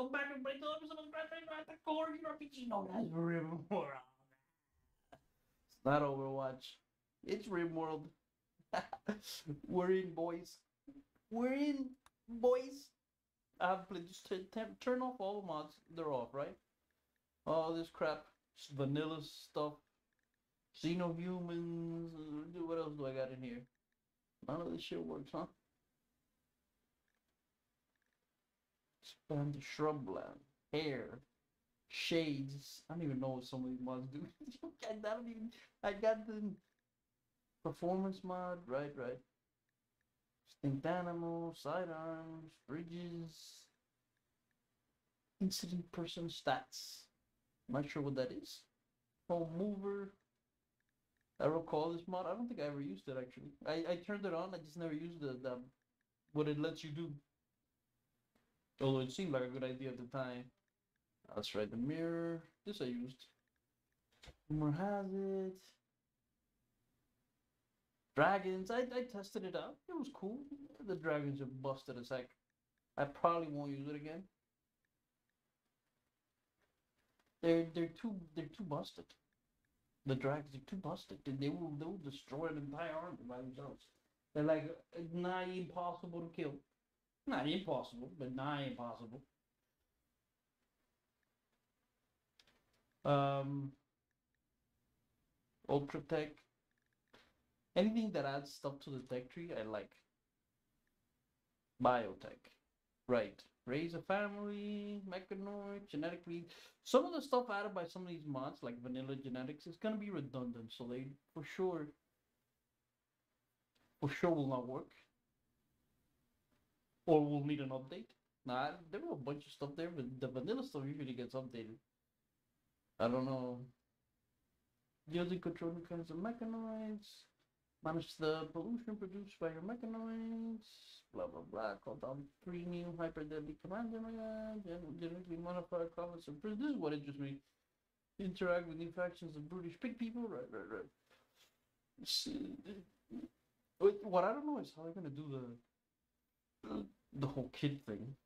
welcome back everybody to episode of the Core RPG known as Rimworld. It's not Overwatch. It's Rimworld. We're in, boys. We're in, boys. I have played. Just turn off all the mods. They're off, right? All this crap. Just vanilla stuff. Xenohumans. What else do I got in here? None of this shit works, huh? Expand the shrubland. Hair. Shades. I don't even know what some of these mods do. I don't even. I got the performance mod. Right. Extinct animals, sidearms, bridges, incident person stats. I'm not sure what that is. Home mover. I recall this mod. I don't think I ever used it actually. I turned it on. I just never used the what it lets you do. Although it seemed like a good idea at the time. That's right. The mirror. This I used. Rumor has it. Dragons. I tested it out. It was cool. The dragons are busted as heck. I probably won't use it again. They're too busted. The dragons are too busted. They will destroy an entire army by themselves. They're like nigh impossible to kill. Not impossible, but nigh impossible. Um, Ultra Tech. Anything that adds stuff to the tech tree, I like. Biotech. Right. Raise a family, mechanoid, genetically. Some of the stuff added by some of these mods, like vanilla genetics, is gonna be redundant, so they for sure will not work. Or will need an update. Nah, there were a bunch of stuff there, but the vanilla stuff usually gets updated. I don't know. Using control kinds of mechanoids. Manage the pollution produced by your mechanoids. Blah blah blah. Call down 3 new hyper deadly command genetically modified comments and this is what interests me. Interact with new factions of brutish pig people. Right. What I don't know is how they're gonna do the whole kid thing.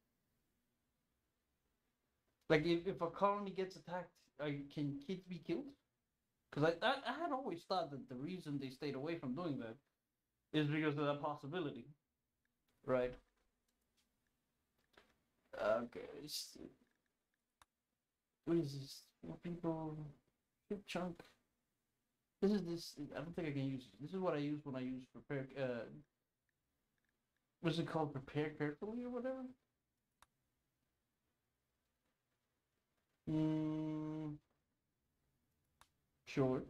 Like if a colony gets attacked, can kids be killed? Because I had always thought that the reason they stayed away from doing that is because of that possibility, right? Okay, what is this? More people, ship chunk. This. I don't think I can use this. This is what I use when I use prepare. What's it called? Prepare carefully or whatever. Sure.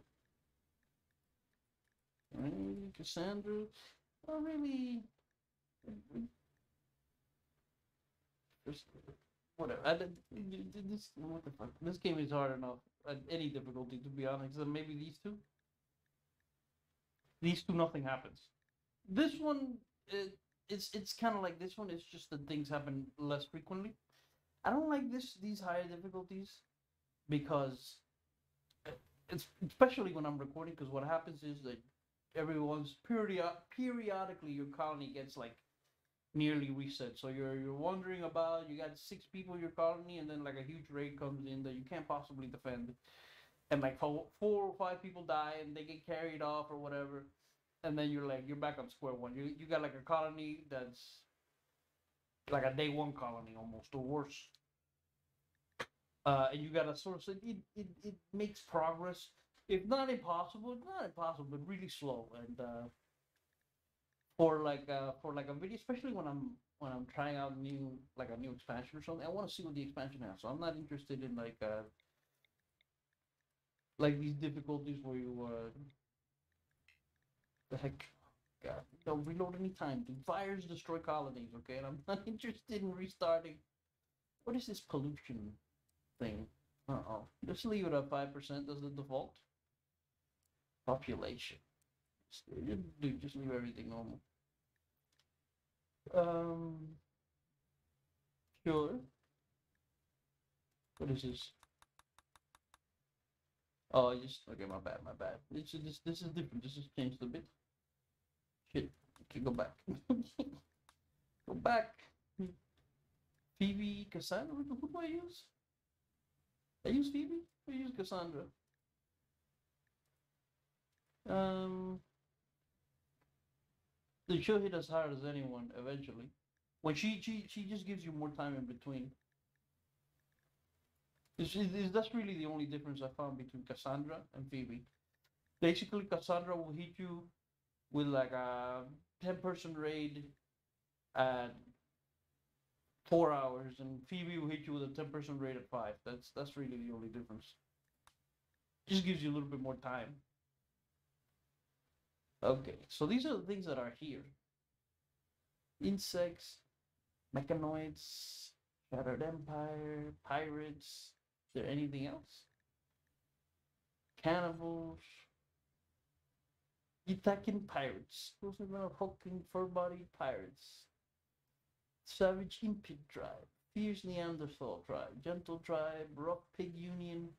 Cassandra. Not really. Just whatever. What the fuck? This game is hard enough at any difficulty, to be honest. So maybe these two. These two, nothing happens. This one, it's kind of like this one. It's just that things happen less frequently. I don't like these higher difficulties because it's especially when I'm recording. Because what happens is that everyone's periodically your colony gets like nearly reset. So you're wondering about, you got 6 people in your colony, and then like a huge raid comes in that you can't possibly defend, and like 4 or 5 people die and they get carried off or whatever, and then you're back on square one. You got like a colony that's like a day one colony almost or worse. And you gotta sort of say it makes progress. If not impossible, but really slow. And for like a video, especially when I'm trying out a new expansion or something, I want to see what the expansion has. So I'm not interested in like these difficulties where you the heck, God, don't reload any time. Do fires destroy colonies? Okay, and I'm not interested in restarting. What is this pollution thing? Just leave it at 5% as the default. Population. Dude, just leave everything normal. Sure. What is this? Oh, okay. My bad. This is different. This has changed a bit. Shit. Okay, go back. Go back. Phoebe, Cassandra. Who do I use? I use Phoebe. I use Cassandra. Um, she'll hit as hard as anyone eventually. When she just gives you more time in between. That's really the only difference I found between Cassandra and Phoebe. Basically, Cassandra will hit you with like a 10-person raid at 4 hours, and Phoebe will hit you with a 10-person raid at 5. That's really the only difference. Just gives you a little bit more time. Okay, so these are the things that are here: insects, mechanoids, shattered empire, pirates. Is there anything else? Cannibals, attacking pirates, hulking fur-bodied pirates, savage impid tribe, fierce Neanderthal tribe, gentle tribe, rough pig union,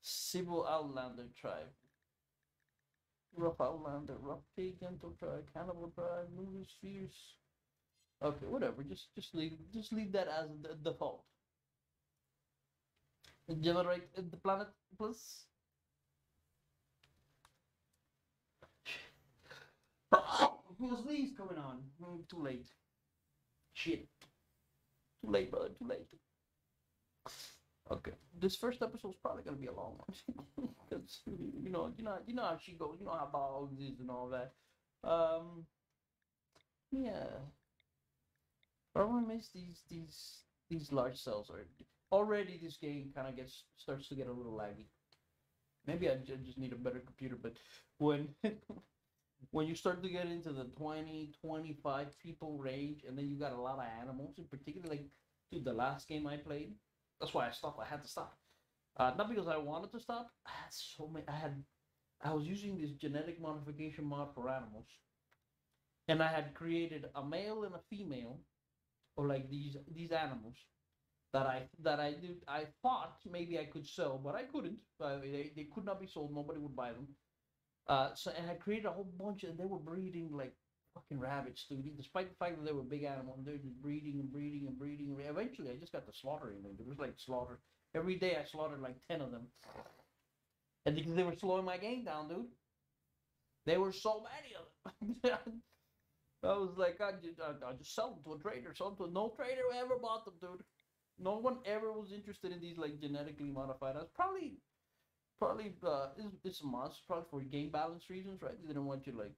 civil outlander tribe, rough outlander, rough pig, gentle tribe, cannibal tribe, movers fierce. Okay, whatever. Just leave that as the default. Generate the planet plus. Who's these coming on? Too late. Shit. Too late, brother. Too late. Okay. This first episode is probably gonna be a long one because you know how she goes. You know how dogs is and all that. Yeah. Problem is these large cells are already. This game kind of starts to get a little laggy. Maybe I just need a better computer, but when when you start to get into the 20, 25 people range, and then you got a lot of animals, in particular, like, dude, the last game I played, that's why I stopped. I had to stop. Not because I wanted to stop. I had so many. I was using this genetic modification mod for animals, and I had created a male and a female, or like these animals I thought maybe I could sell, but I couldn't. They could not be sold. Nobody would buy them. And I created a whole bunch, and they were breeding like fucking rabbits, dude. Despite the fact that they were big animals, they're just breeding and breeding and breeding. Eventually, I just got to slaughtering them. It was like slaughter every day. I slaughtered like 10 of them, and because they were slowing my game down, dude. There were so many of them. I was like, I just sell them to a trader. Sell them to no trader ever bought them, dude. No one ever was interested in these like genetically modified. That's probably it's a must. Probably for game balance reasons, right? They didn't want you like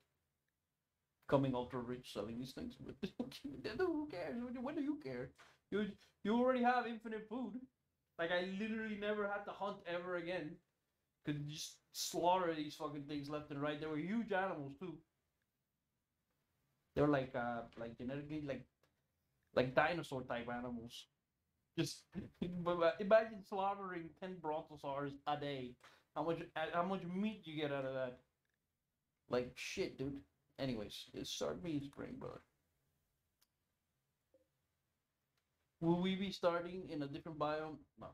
coming ultra rich selling these things. But who cares? When do you care? You you already have infinite food. Like I literally never had to hunt ever again. Could just slaughter these fucking things left and right. They were huge animals too. They were like genetically like dinosaur type animals. Just imagine slaughtering 10 brontosaurs a day. How much meat you get out of that? Like shit, dude. Anyways, it's start me spring, brother. Will we be starting in a different biome? No.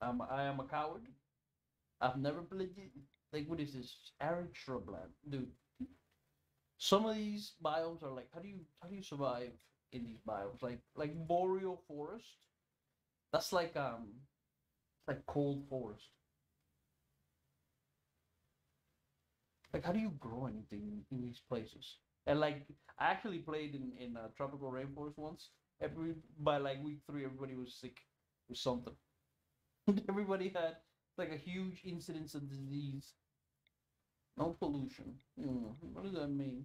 I am a coward. I've never played it. Like what is this? Arid shrubland, dude. Some of these biomes are like, how do you survive in these biomes? Like boreal forest. That's it's like cold forest. Like how do you grow anything in these places? And like I actually played in a tropical rainforest once. By like week 3, everybody was sick with something. Everybody had like a huge incidence of disease. No pollution. What does that mean?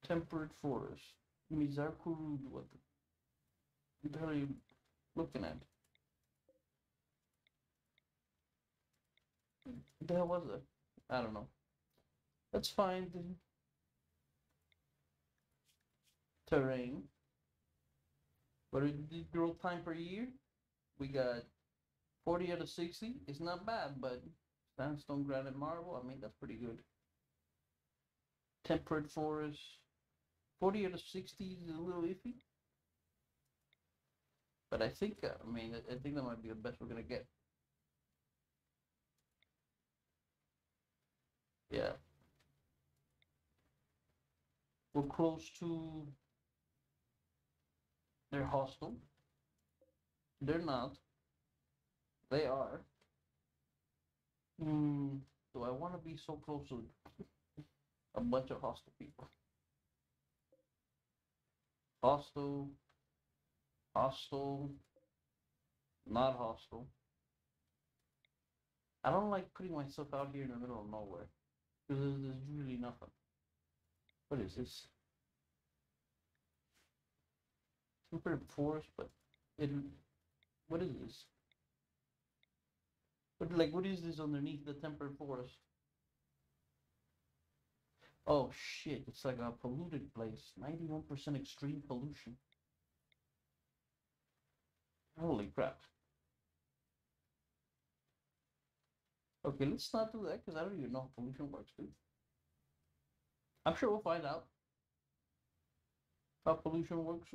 Temperate forest. Mizarkurud. What the hell are you looking at? What the hell was that? I don't know. That's fine. The terrain. But the growth time per year, we got 40 out of 60. It's not bad, but sandstone, granite, marble. I mean, that's pretty good. Temperate forest. 40 out of 60 is a little iffy. But I think, I think that might be the best we're gonna get. Yeah. We're close to They're hostile. They're not. They are. Do I want to be so close to a bunch of hostile people? Hostile, hostile, not hostile. I don't like putting myself out here in the middle of nowhere because there's usually nothing. What is this? Super forest, but it. What is this? What is this underneath the temperate forest? Oh shit! It's like a polluted place. 91% extreme pollution. Holy crap! Okay, let's not do that because I don't even know how pollution works, dude. I'm sure we'll find out how pollution works.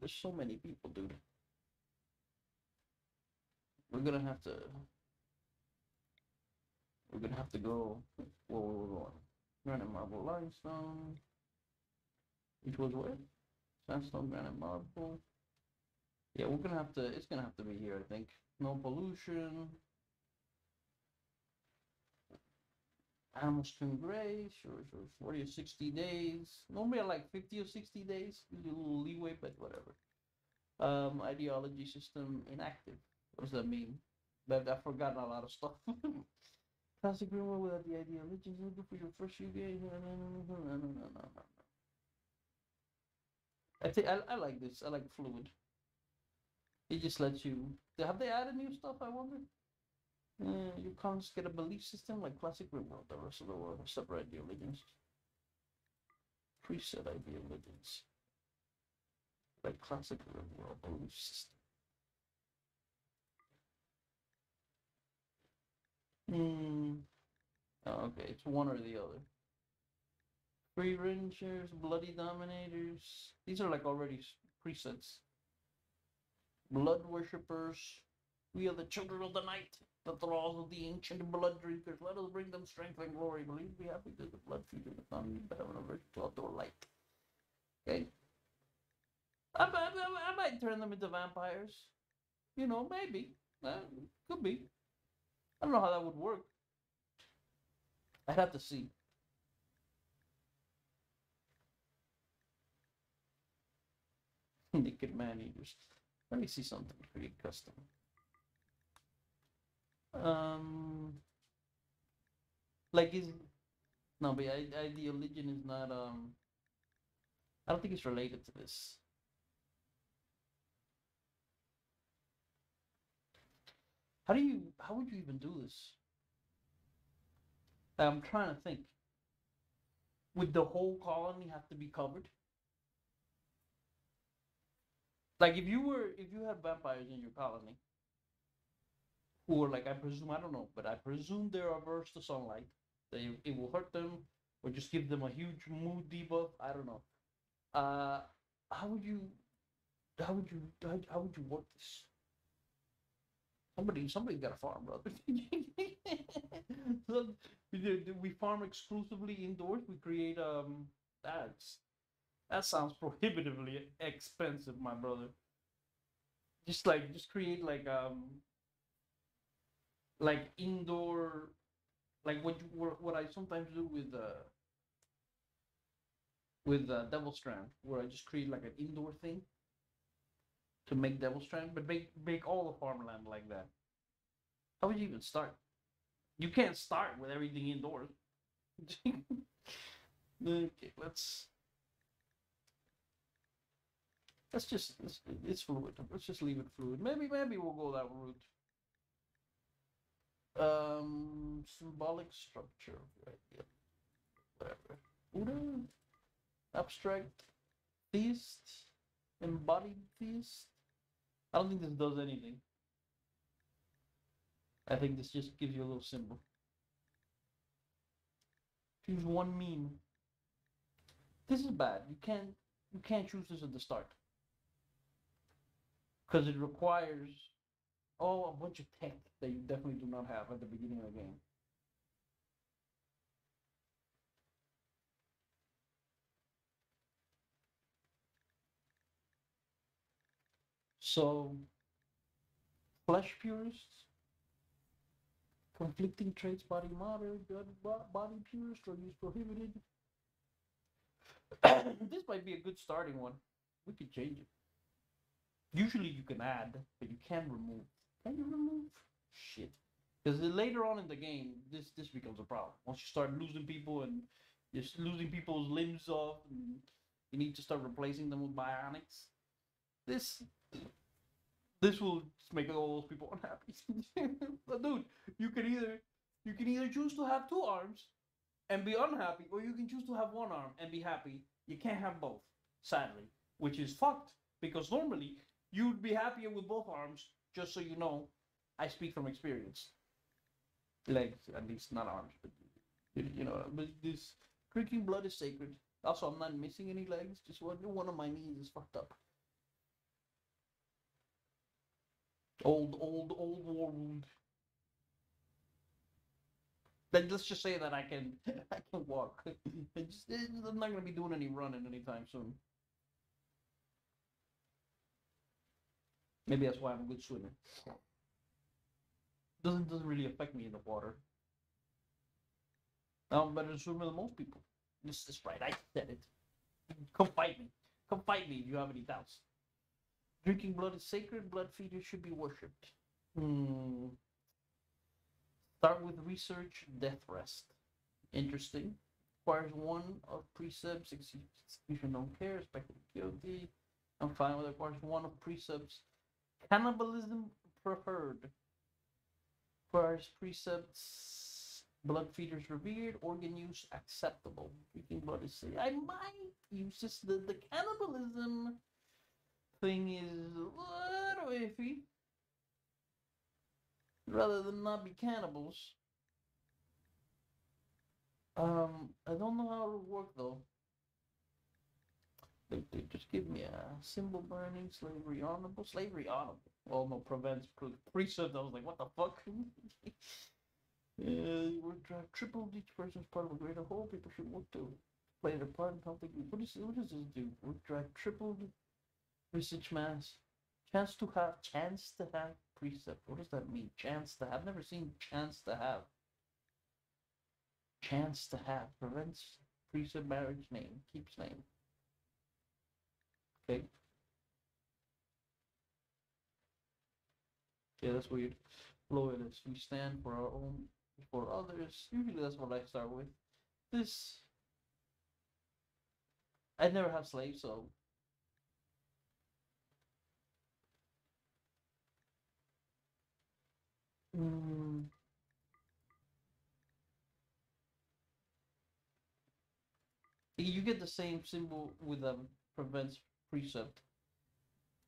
There's so many people, dude. We're gonna have to. We're gonna have to go. Where we're going? Granite marble limestone. Which was what? Sandstone, granite marble. Yeah, we're gonna have to. It's gonna have to be here, I think. No pollution. Animals can graze. Sure. 40 or 60 days. Normally, I like 50 or 60 days. Give you a little leeway, but whatever. Ideology system inactive. What does that mean? But I've forgotten a lot of stuff. Classic Rimworld without the ideology is good for your first few games. No. I think I like this. I like fluid. It just lets you. Have they added new stuff? I wonder. You can't just get a belief system like classic Rimworld. The rest of the world have separate ideologies. Preset ideologies. Like classic Rimworld belief system. Oh, okay, it's one or the other. Free Rangers, Bloody Dominators. These are like already presets. Blood Worshippers. We are the children of the night. The thralls of the ancient blood drinkers. Let us bring them strength and glory. Believe be happy that the blood feeder is not need but heaven of earth to outdoor light. Okay. I might turn them into vampires. You know, maybe. Could be. I don't know how that would work. I'd have to see. Naked man eaters. Let me see something. Create custom. Like is no, but the religion is not. I don't think it's related to this. How do you? How would you even do this? I'm trying to think. Would the whole colony have to be covered? Like if you had vampires in your colony, who are like I presume I don't know, but I presume they're averse to sunlight. It will hurt them, or just give them a huge mood debuff. I don't know. Uh, how would you? How would you work this? Somebody's got a farm, brother. So, we farm exclusively indoors. We create that's that sounds prohibitively expensive, my brother. Just create like indoor like what I sometimes do with Devil Strand, where I just create like an indoor thing to make Devil Strand, but make all the farmland like that. How would you even start? You can't start with everything indoors. Okay, let's just it's fluid. Let's just leave it fluid. Maybe we'll go that route. Symbolic structure, right? Yeah, whatever. Buddha, abstract, theist, embodied theist. I don't think this does anything. I think this just gives you a little symbol. Choose one meme. This is bad. You can't choose this at the start because it requires a bunch of tech that you definitely do not have at the beginning of the game. So, flesh purists, conflicting traits, body matter, body purist, or use prohibited. This might be a good starting one. We could change it. Usually you can add, but you can remove. Can you remove? Shit. Because later on in the game, this becomes a problem. Once you start losing people and you're losing people's limbs off, and you need to start replacing them with bionics. This this will just make all those people unhappy. But dude, you can either choose to have two arms and be unhappy, or you can choose to have one arm and be happy. You can't have both, sadly, which is fucked because normally you'd be happier with both arms. Just so you know, I speak from experience. Legs, at least, not arms, but you know. But this drinking blood is sacred. Also, I'm not missing any legs. Just one of my knees is fucked up. Old war wound. Then let's just say that I can I can walk. I'm not gonna be doing any running anytime soon. Maybe that's why I'm a good swimmer. Doesn't really affect me in the water. I'm better at swimmer than most people. This is right. I said it. Come fight me. Come fight me if you have any doubts. Drinking blood is sacred. Blood feeders should be worshipped. Start with research. Death rest. Interesting. Requires one of precepts. Execution don't care. Expected guilty. I'm fine with it. Requires one of precepts. Cannibalism preferred. Requires precepts. Blood feeders revered. Organ use acceptable. Drinking blood is safe. I might use this. The cannibalism thing is a little iffy. Rather than not be cannibals. I don't know how it would work though. They just give me a symbol burning, slavery honorable, slavery honorable. Well, no, prevents precept. I was like, what the fuck? Work drive tripled. Each person's part of a greater whole. People should work to play their part and help the group. What does this do? Work drive tripled. Research mass. Chance to have precept. What does that mean? Chance to have. I've never seen chance to have. Chance to have prevents precept marriage name. Keeps name. Okay. Yeah, that's weird. Loyalists. We stand for our own, for others. Usually that's what I start with. This. I never have slaves, so. Mm, you get the same symbol with prevents precept.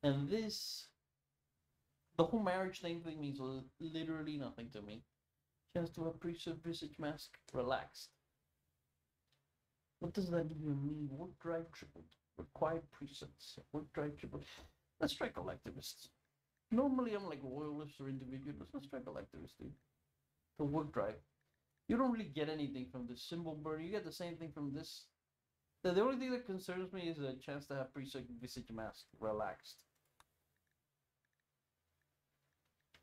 And this. The whole marriage thing means literally nothing to me. Chance to have precept visage mask relaxed. What does that even mean? Work drive tripled. Required precepts. Work drive tripled. Let's try collectivists. Normally I'm like royalists or individualists. Let's try collectivists, dude. The work drive. You don't really get anything from this symbol burn. You get the same thing from this. The only thing that concerns me is a chance to have precept visage mask relaxed.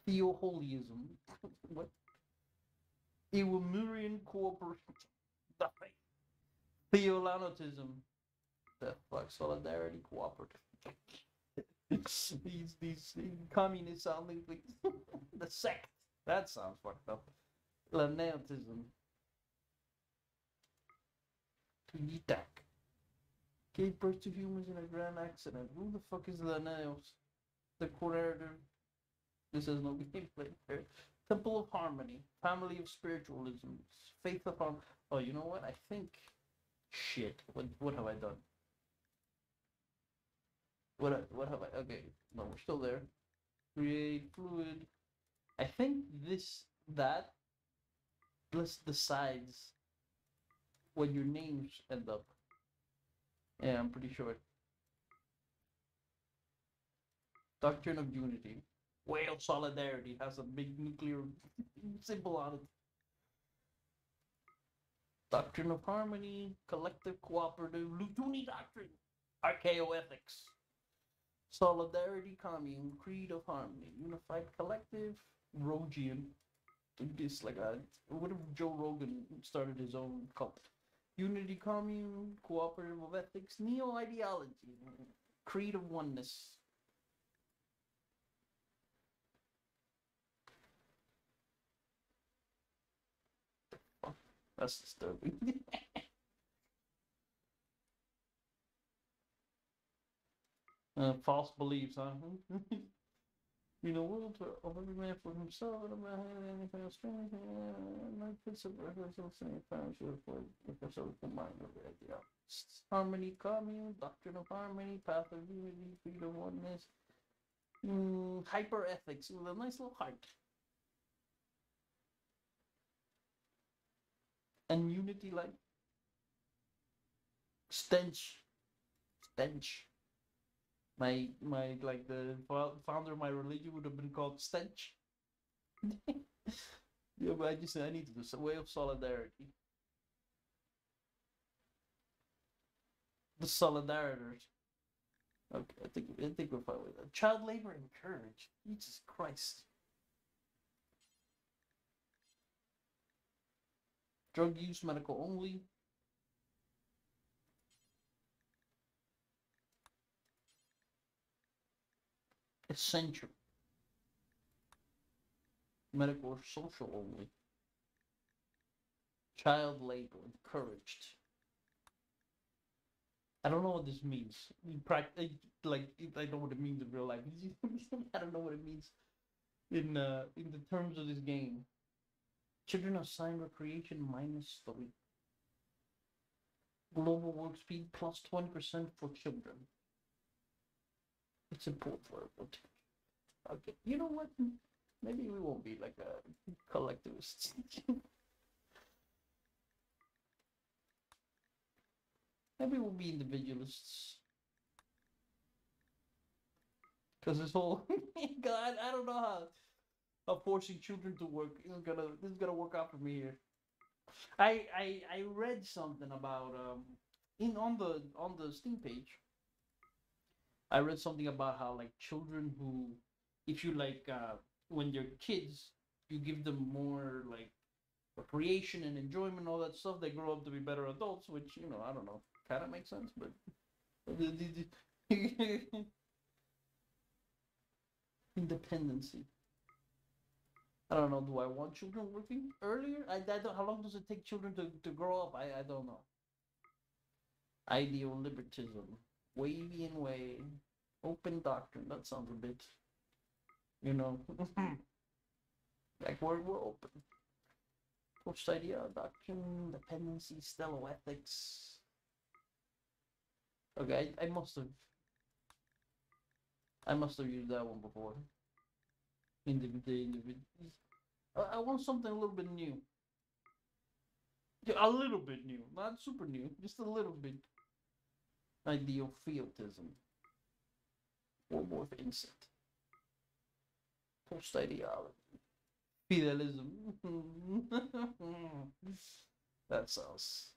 Theoholism. What? Ewemurian cooperation. Nothing. Theolanotism. The fuck? Solidarity, cooperative. these communist sounding things. The sect. That sounds fucked up. Laneotism. Tunitak. Gave birth to humans in a grand accident. Who the fuck is Laneos? The co-narrator. This is no gameplay here. Temple of Harmony. Family of Spiritualism. Faith of Harmony. Oh, you know what? I think. Shit. What have I done? What have I? Okay, no, we're still there. Create fluid. I think that plus decides what your names end up. Yeah, I'm pretty sure. Doctrine of Unity. Whale Solidarity has a big nuclear symbol on it. Doctrine of Harmony, Collective Cooperative, Lutuni Doctrine, Archaeoethics. Solidarity, commune, creed of harmony, unified collective, Rogian. This like a what if Joe Rogan started his own cult? Unity, commune, cooperative of ethics, neo ideology, creed of oneness. Oh, that's disturbing. False beliefs, huh? You know, world of every man for himself, and about anything else, like this, for mind of the idea. Harmony, commune, doctrine of harmony, path of unity, freedom, oneness, hyper ethics with a nice little heart, and unity like stench, stench. My like the founder of my religion would have been called stench. Yeah, but I need to do some way of solidarity. The solidaritors. Okay, I think we're fine with that. Child labor encouraged. Jesus Christ. Drug use, medical only. Essential. Medical or social only. Child labor encouraged. I don't know what this means. Like I know what it means in real life. I don't know what it means in the terms of this game. Children assigned recreation -3. Global work speed plus 20% for children. It's important for everyone. Okay, you know what? Maybe we won't be like a collectivist. Maybe we'll be individualists. Because this whole God, I don't know how forcing children to work is gonna work out for me here. I read something about in on the Steam page. I read something about how like children who, if you like when they're kids, you give them more like recreation and enjoyment, all that stuff. They grow up to be better adults, which I don't know, kind of makes sense, but independency. I don't know. Do I want children working earlier? I don't. How long does it take children to grow up? I don't know. Ideal libertism, Wavian way, open doctrine. That sounds a bit, you know, like we're open. Post idea doctrine, dependency, stellar ethics. Okay, I must have used that one before. Individual. I want something a little bit new. Yeah, a little bit new, not super new, just a little bit. Ideal fieltism. Warmorph insect. Post ideology. Fidelism. That sounds.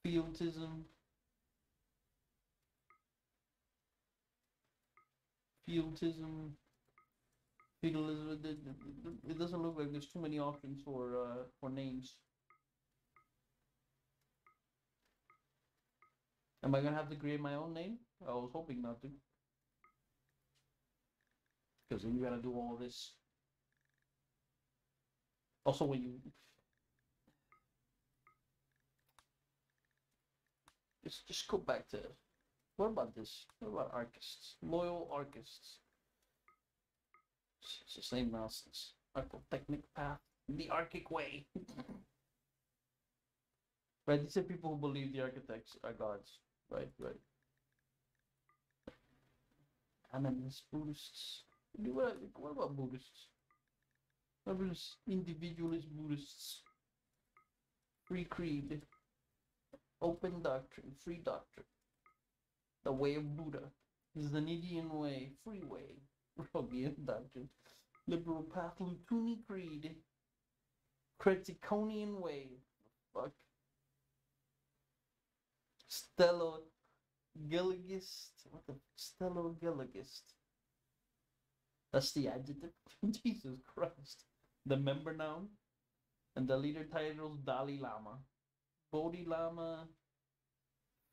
Fieltism. Fieltism. Feudalism. It doesn't look like there's too many options for names. Am I gonna have to create my own name? I was hoping not to, because then you gotta do all this. Also, when you just go back to what about this? What about archists? Loyal archists. It's the same nonsense. Architectonic path, the Archic way. Right, these are people who believe the architects are gods. Right. Animist Buddhists. What about Buddhists? What about individualist Buddhists? Free creed. Open doctrine. Free doctrine. The way of Buddha. Is the Nidian way. Free way. Rogian doctrine. Liberal path. Lutuni creed. Criticonian way. Fuck. Stellar Gilligist. What the Stellogilligist? That's the adjective. Jesus Christ. The member noun. And the leader titles Dalai Lama. Bodhi Lama.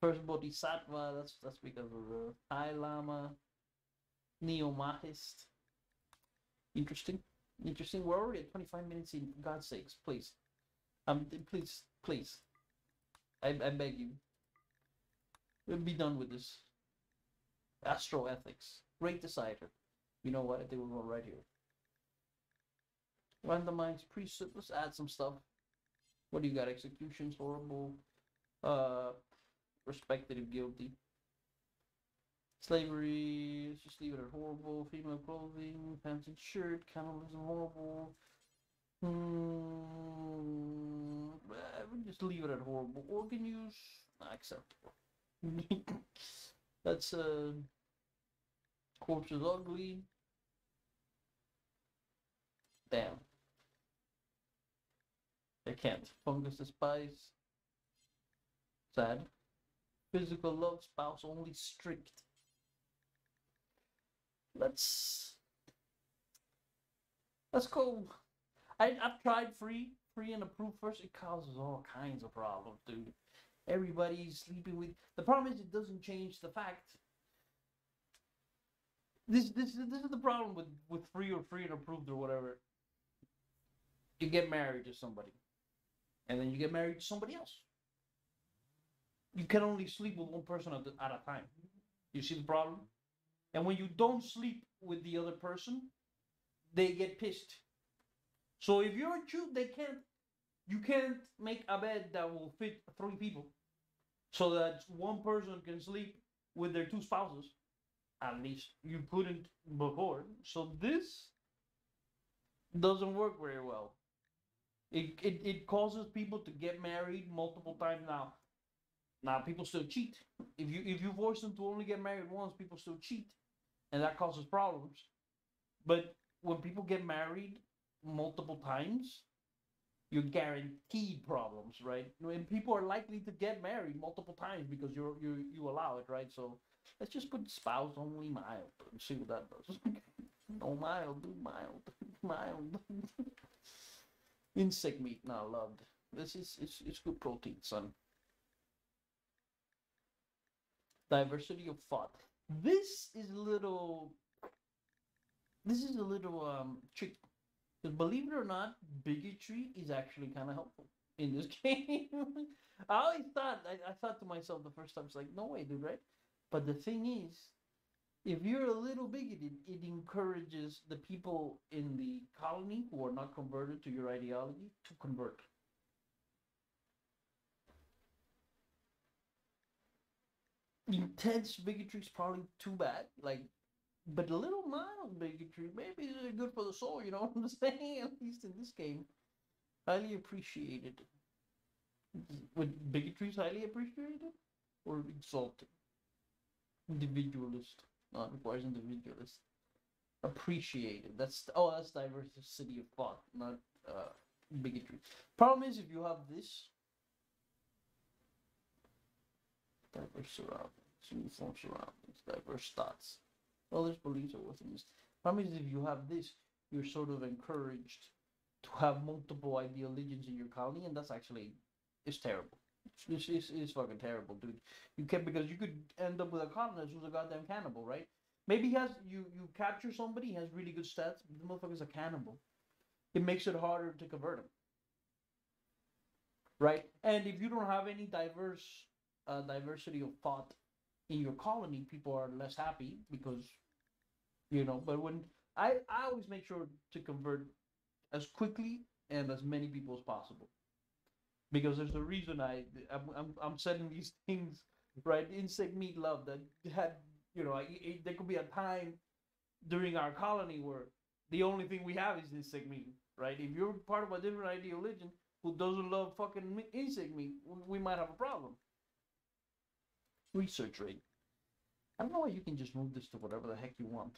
First Bodhisattva. That's because of the High Lama. Neo-Mahist. Interesting. Interesting. We're already at 25 minutes in. For God's sakes, please. Please. I beg you. We'll be done with this. Astroethics. Rate decider. You know what? I think we're going right here. Randomized preset. Let's add some stuff. What do you got? Executions, horrible. Respected if guilty. Slavery, let's just leave it at horrible. Female clothing, pants and shirt, cannibalism, horrible. We just leave it at horrible. Organ use, acceptable. That's corpse is ugly. Damn. I can't. Fungus despise. Sad. Physical love, spouse only, strict. Let's go. I've tried free and approved first. It causes all kinds of problems, dude. Everybody's sleeping with. The problem is it doesn't change the fact. This is the problem with free and approved or whatever. You get married to somebody, and then you get married to somebody else. You can only sleep with one person at a time. You see the problem? And when you don't sleep with the other person, they get pissed. So if you're a Jew, you can't make a bed that will fit 3 people. So that one person can sleep with their 2 spouses. At least you couldn't before. So this doesn't work very well. It causes people to get married multiple times now. Now people still cheat. If you force them to only get married once, people still cheat. And that causes problems. But when people get married multiple times, you're guaranteed problems, right? And people are likely to get married multiple times because you allow it, right? So let's just put spouse only mild and see what that does. No mild, do mild. Insect meat, not loved. This is it's good protein, son. Diversity of thought. This is a little tricky. Because believe it or not, bigotry is actually kind of helpful in this game. I thought to myself the first time, it's like, no way, dude, right? But the thing is, if you're a little bigoted, it encourages the people in the colony who are not converted to your ideology to convert. Intense bigotry is probably too bad. But a little mild bigotry, maybe is good for the soul, you know what I'm saying? At least in this game. Highly appreciated. Would bigotry is highly appreciated? Or exalted? Individualist. No, it requires individualist. Appreciated. That's diversity of thought, not bigotry. Problem is, if you have this, diverse surroundings, uniform surroundings, diverse thoughts, others' beliefs or within. Problem is, if you have this, you're sort of encouraged to have multiple ideologies in your colony, and that's actually it's terrible. It's fucking terrible, dude. Because you could end up with a colonist who's a goddamn cannibal, right? Maybe he has you capture somebody, he has really good stats, but the motherfucker's a cannibal. It makes it harder to convert him, right? And if you don't have any diversity of thought in your colony, people are less happy because, but when I always make sure to convert as quickly and as many people as possible, because there's a reason I'm setting these things, right? Insect meat love that had, there could be a time during our colony where the only thing we have is insect meat, right? If you're part of a different ideology who doesn't love fucking insect meat, we might have a problem. Research rate. I don't know why you can just move this to whatever the heck you want.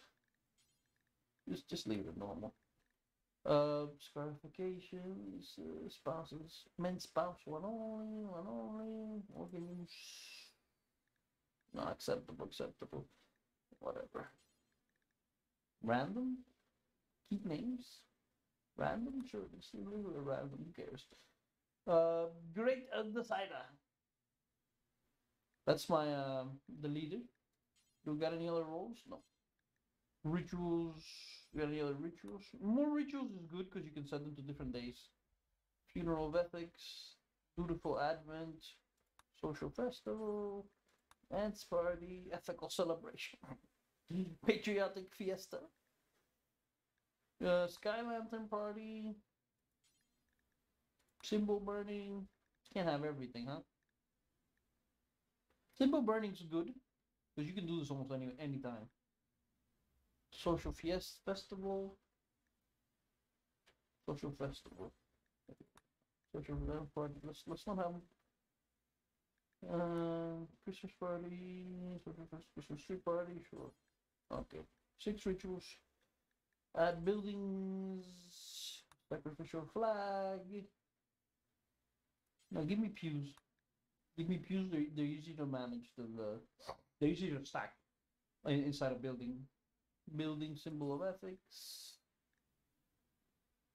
Just leave it normal. Scarifications, spouses, men's spouse, one only, organ use. No, acceptable, acceptable. Whatever. Random? Keep names? Random? Sure, just leave it random. Who cares? Great Decider. That's my the leader. You got any other roles? No. Rituals. You got any other rituals? More rituals is good because you can set them to different days. Funeral of Ethics, Dutiful Advent, Social Festival, Dance Party, Ethical Celebration, Patriotic Fiesta, Sky Lantern Party, Symbol Burning. Can't have everything, huh? Symbol Burning's good because you can do this almost any time. Social Fiesta Festival, Social Festival, Social Party. Let's not have Christmas party, Christmas tree party, sure. Okay. 6 rituals. Add buildings, sacrificial flag. Now give me pews. Give me pews. They're easy to manage. They're easy to stack inside a building. Building symbol of ethics.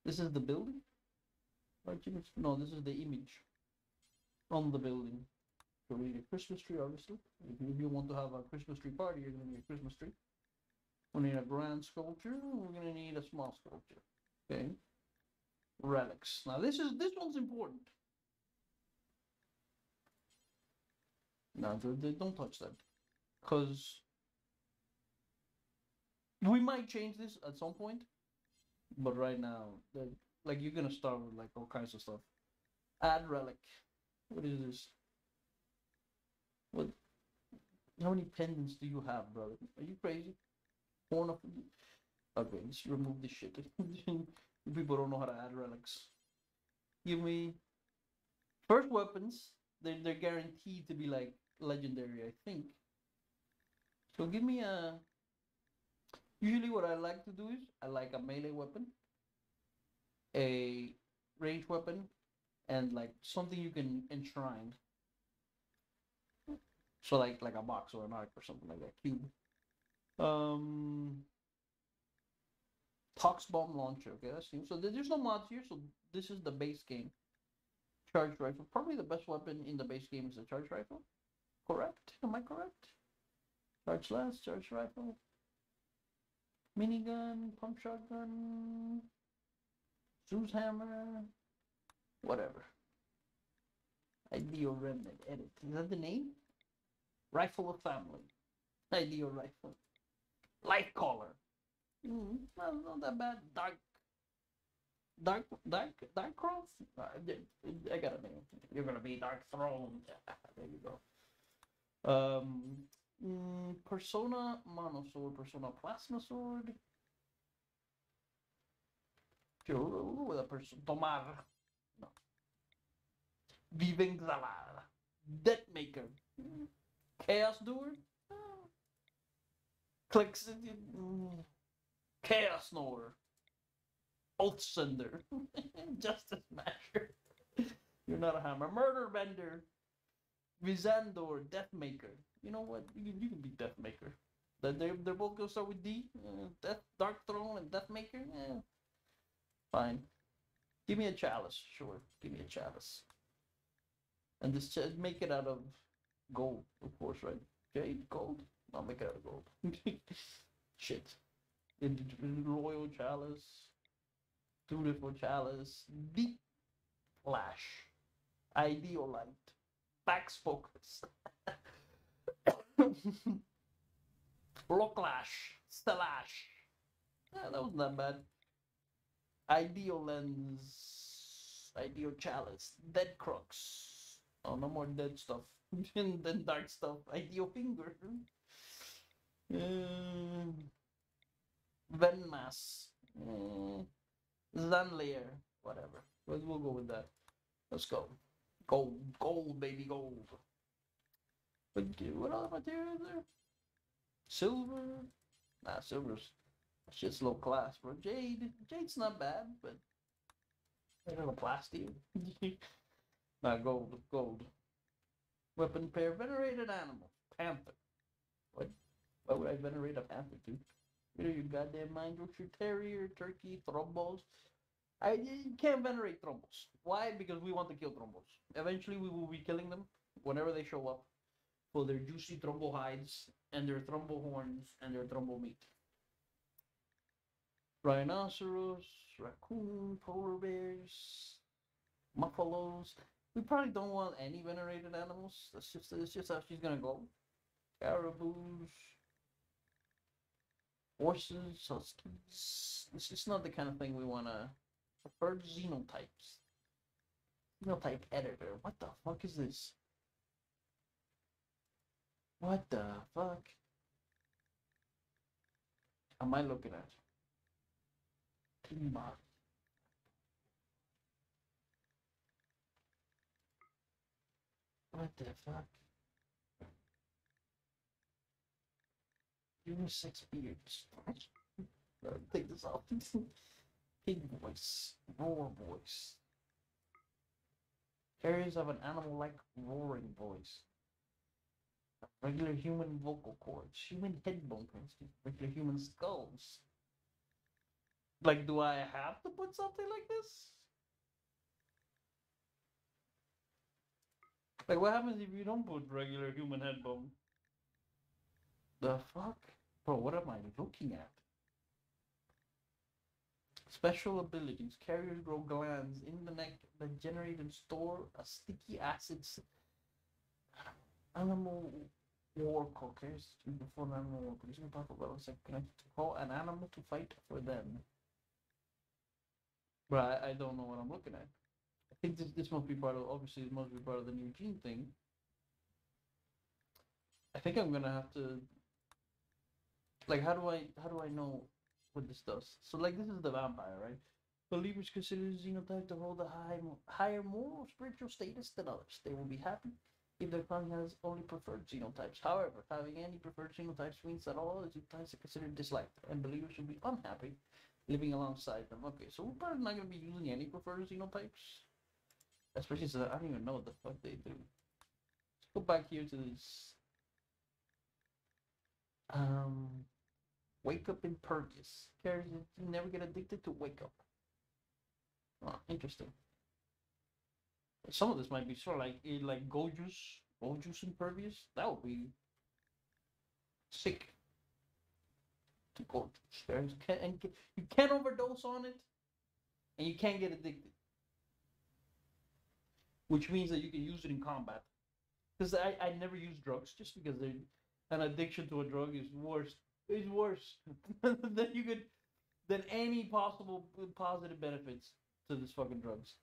This is the building. No, this is the image on the building. So we need a Christmas tree, obviously. If you want to have a Christmas tree party, you're gonna need a Christmas tree. We need a grand sculpture. We're gonna need a small sculpture. Okay. Relics. Now this one's important. No, they don't touch that, because we might change this at some point, but right now, like you're gonna start with like all kinds of stuff. Add relic. What is this? What? How many pendants do you have, brother? Are you crazy? Horn of. Okay, let's remove this shit. People don't know how to add relics. Give me first weapons. They're guaranteed to be like legendary, I think. So give me a. Usually, what I like to do is I like a melee weapon, a range weapon, and like something you can enshrine. So like a box or an arc or something like that. Cube. Tox bomb launcher. Okay, that's new. So there's no mods here. So this is the base game. Charge rifle. Probably the best weapon in the base game is the charge rifle. Correct? Am I correct? Charge last. Charge rifle. Minigun. Pump shotgun. Zeus hammer. Whatever. Ideal remnant. Edit. Is that the name? Rifle of family. Ideal rifle. Light collar. Not that bad. Dark Cross? I got a name. You're gonna be Dark Throne. There you go. Persona Monosword, Persona Plasma Sword. With a person. Tomar. No. Vivengzalar. Death Maker. Chaos Doer. Clicks. Chaos Knower. Oath Sender. Justice Smasher. You're not a hammer. Murder Bender. Vizandor. Deathmaker. You know what? You can be Deathmaker. They're both gonna start with D. Dark Throne and Deathmaker. Fine. Give me a chalice. Sure. Give me a chalice. And this make it out of gold, of course, right? Jade? Gold? I'll make it out of gold. Shit. Royal chalice. Dutiful chalice. Deep flash. Ideal light. Back focus. Blocklash. Stellash. Yeah, that wasn't that bad. Ideal lens. Ideal chalice. Dead crux. Oh, no more dead stuff. Then dark stuff. Ideal finger. Venmass. Zanlayer. Whatever. We'll go with that. Let's go. Gold, baby, gold. But what other material is there? Silver? Nah, silver's shit's low class, bro. Jade's not bad, but I don't know, plastic. Nah, gold. Weapon pair, venerated animal, panther. What? Why would I venerate a panther, dude? You know, you goddamn mind, Yorkshire Terrier, turkey, thrombos. You can't venerate thrombos. Why? Because we want to kill thrombos. Eventually, we will be killing them whenever they show up for their juicy thrombo hides and their thrombo horns and their thrombo meat. Rhinoceros, raccoon, polar bears, buffaloes. We probably don't want any venerated animals. That's just how she's gonna go. Caribous, horses, huskies. This is not the kind of thing we wanna. Preferred xenotypes. Phenotype editor. What the fuck is this? What the fuck am I looking at? Teambot. What the fuck? Unisex beards. Take this off. Pig voice. Roar voice. Carriers of an animal-like roaring voice. Regular human vocal cords. Human head bone, for instance. Regular human skulls. Like, do I have to put something like this? Like, what happens if you don't put regular human head bone? The fuck? Bro, what am I looking at? Special abilities. Carriers grow glands in the neck that generate and store a sticky acid. Animal war cockers before an animal war producing powerful weapons that connected to call an animal to fight for them. But I don't know what I'm looking at. I think this must be part of, obviously it must be part of the new gene thing. I think I'm gonna have to, like, how do I know what this does? So like this is the vampire, right? Believers consider the xenotype to hold a higher moral or spiritual status than others. They will be happy if their clan has only preferred xenotypes. However, having any preferred xenotypes means that all other xenotypes are considered disliked, and believers should be unhappy living alongside them. Okay, so we're probably not going to be using any preferred xenotypes. Especially since I don't even know what the fuck they do. Let's go back here to this. Wake up impervious. Carries you never get addicted to wake up. Oh, interesting. Some of this might be sort of like go juice impervious. That would be sick. To go juice. You can't overdose on it, and you can't get addicted. Which means that you can use it in combat. Because I never use drugs just because an addiction to a drug is worse. It's worse than you could than any possible positive benefits to this fucking drugs.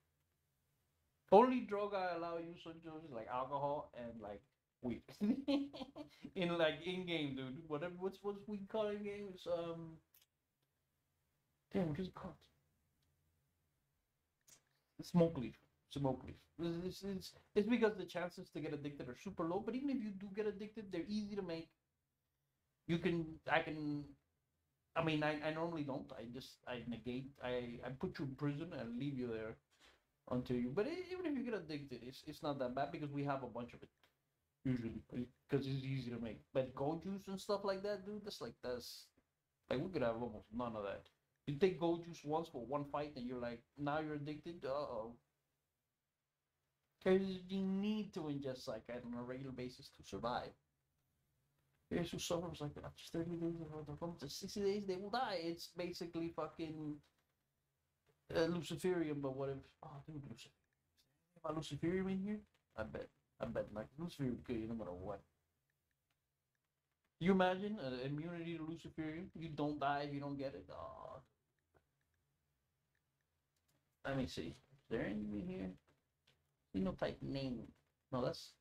Only drug I allow use on drugs is like alcohol and like weed. In like in game, dude. Whatever what's we call in games? Damn, what is it called? Smoke leaf. Smoke leaf. It's because the chances to get addicted are super low, but even if you do get addicted, they're easy to make. I mean, I normally don't. I negate. I put you in prison and leave you there until you. But even if you get addicted, it's not that bad because we have a bunch of it usually because it's easy to make. But gold juice and stuff like that, dude. That's like we could have almost none of that. You take gold juice once for one fight, and you're like, now you're addicted. Uh-oh. Because you need to ingest cyanide on a regular basis to survive. Here's who suffers like after 30 days of to 60 days, they will die. It's basically fucking Luciferium, but what if? Oh, dude, Luciferium. About Luciferium in here? I bet. I bet like Luciferium would kill you no matter what. You imagine immunity to Luciferium? You don't die if you don't get it. Oh. Let me see. Is there anything here? Phenotype name. No, that's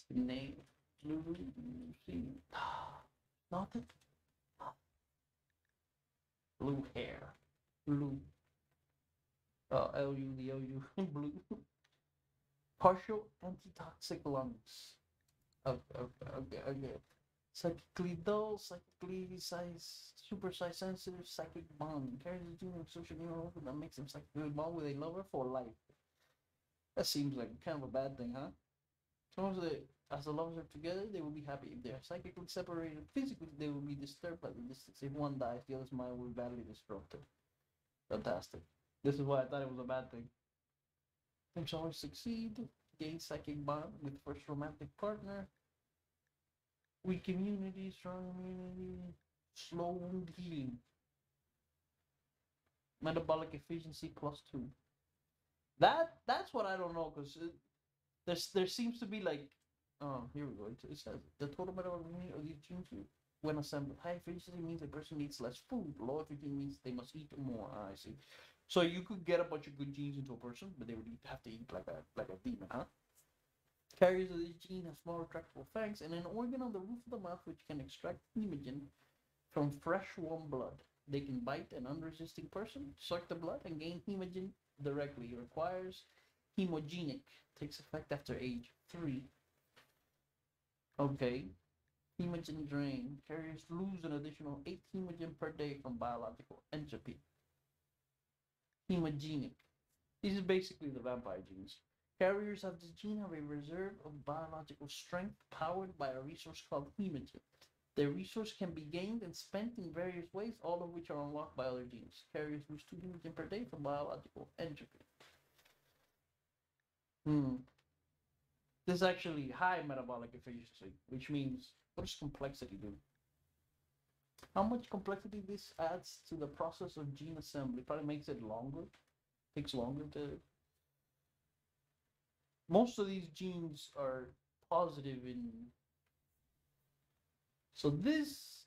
the name. Lucy. Nothing. Blue hair. Blue. LU, the LU. Blue. Partial antitoxic lungs. Okay. Psychically dull, psychically super size sensitive, psychic bond. Carries a gene of social neural that makes them psychically bond with a lover for life. That seems like kind of a bad thing, huh? Suppose that As the lovers are together, they will be happy. If they are psychically separated physically, they will be disturbed by the distance. If one dies, the other's mind will be badly disrupted. Fantastic. This is why I thought it was a bad thing. Things always succeed. Gain psychic bond with first romantic partner. Weak immunity, strong immunity, slow wound healing. Metabolic efficiency +2. That's what I don't know, because there seems to be like, oh, here we go. It says the total metabolic immunity of these genes when assembled. High efficiency means a person needs less food. Low efficiency means they must eat more. I see. So you could get a bunch of good genes into a person, but they would have to eat like a demon, huh? Carriers of this gene have small retractable fangs and an organ on the roof of the mouth which can extract hemogen from fresh warm blood. They can bite an unresisting person, suck the blood, and gain hemogen directly. It requires hemogenic. Takes effect after age 3. Okay. Hemogen drain. Carriers lose an additional 8 hemogen per day from biological entropy. Hemogenic. This is basically the vampire genes. Carriers of this gene have a reserve of biological strength powered by a resource called hemogen. The resource can be gained and spent in various ways, all of which are unlocked by other genes. Carriers lose 2 hemogen per day from biological entropy. This is actually high metabolic efficiency, which means, what does complexity do? How much complexity this adds to the process of gene assembly? Probably makes it longer. Takes longer to... Most of these genes are positive in... So this...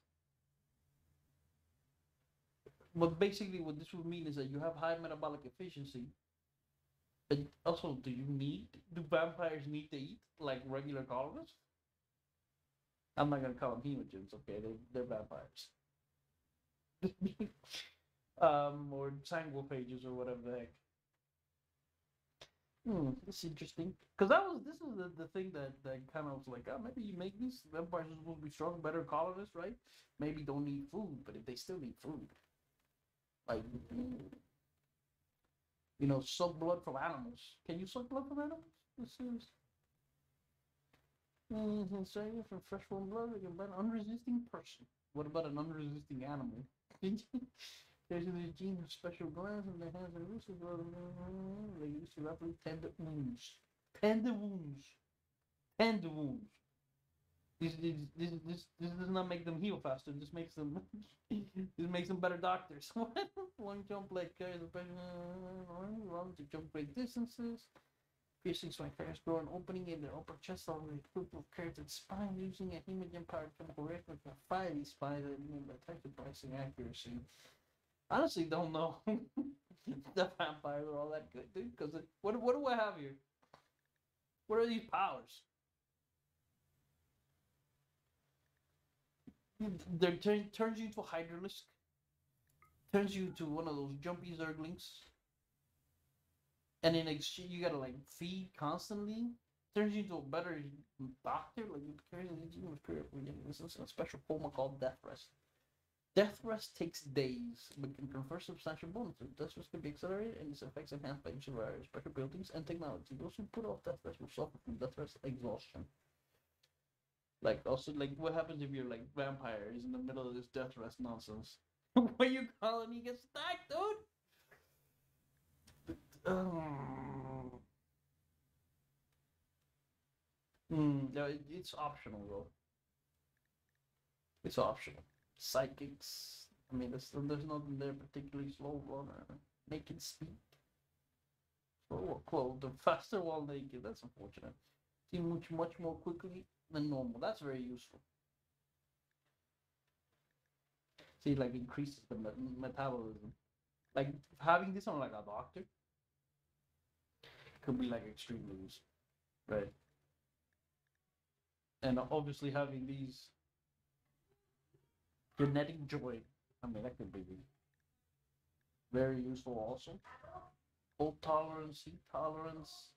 But basically what this would mean is that you have high metabolic efficiency. But also, do vampires need to eat like regular colonists? I'm not gonna call them hemogens, okay? They're vampires. Or sanguophages or whatever the heck. This is interesting. Because this is the thing that kind of was like, oh, maybe you make these vampires are supposed to be strong, better colonists, right? Maybe don't need food, but if they still need food, like, suck blood from animals. Can you suck blood from animals? This is from fresh warm blood. Like an unresisting person. What about an unresisting animal? There's a gene of special glands in their hands and wrists. They use to rapidly tend to wounds. Tend the wounds. Tend the wounds. This does not make them heal faster. This makes them better doctors. Long jump leg carries a person to jump great distances. Piercing swine carriers grow an opening in their upper chest along the group of keratin spine using a hemogen-powered chemical reaction to fire these spines by type of pricing accuracy. Honestly, don't know. The vampires are all that good, dude. Because what do I have here? What are these powers? Turns you into a hydralisk. Turns you into one of those jumpy zerglings. And in exchange, you gotta like feed constantly. Turns you into a better doctor. Like you carry a special coma called death rest. Death rest takes days, but can confer substantial bonuses. Death rest can be accelerated and its effects enhanced by use of various special buildings and technology. Those who put off death rest will suffer from death rest exhaustion. Like also, like what happens if your like vampire is in the middle of this death rest nonsense? What you calling me gets stacked, dude? No, it's optional though. It's optional. Psychics. I mean, there's nothing there particularly slow runner. Naked speed. Slow or clothed. The faster while naked. That's unfortunate. See much more quickly than normal. That's very useful. See, like increases the metabolism. Like having this on like a doctor could be like extremely useful, right? And obviously having these genetic joy, I mean that could be very useful also. Cold tolerance, heat tolerance,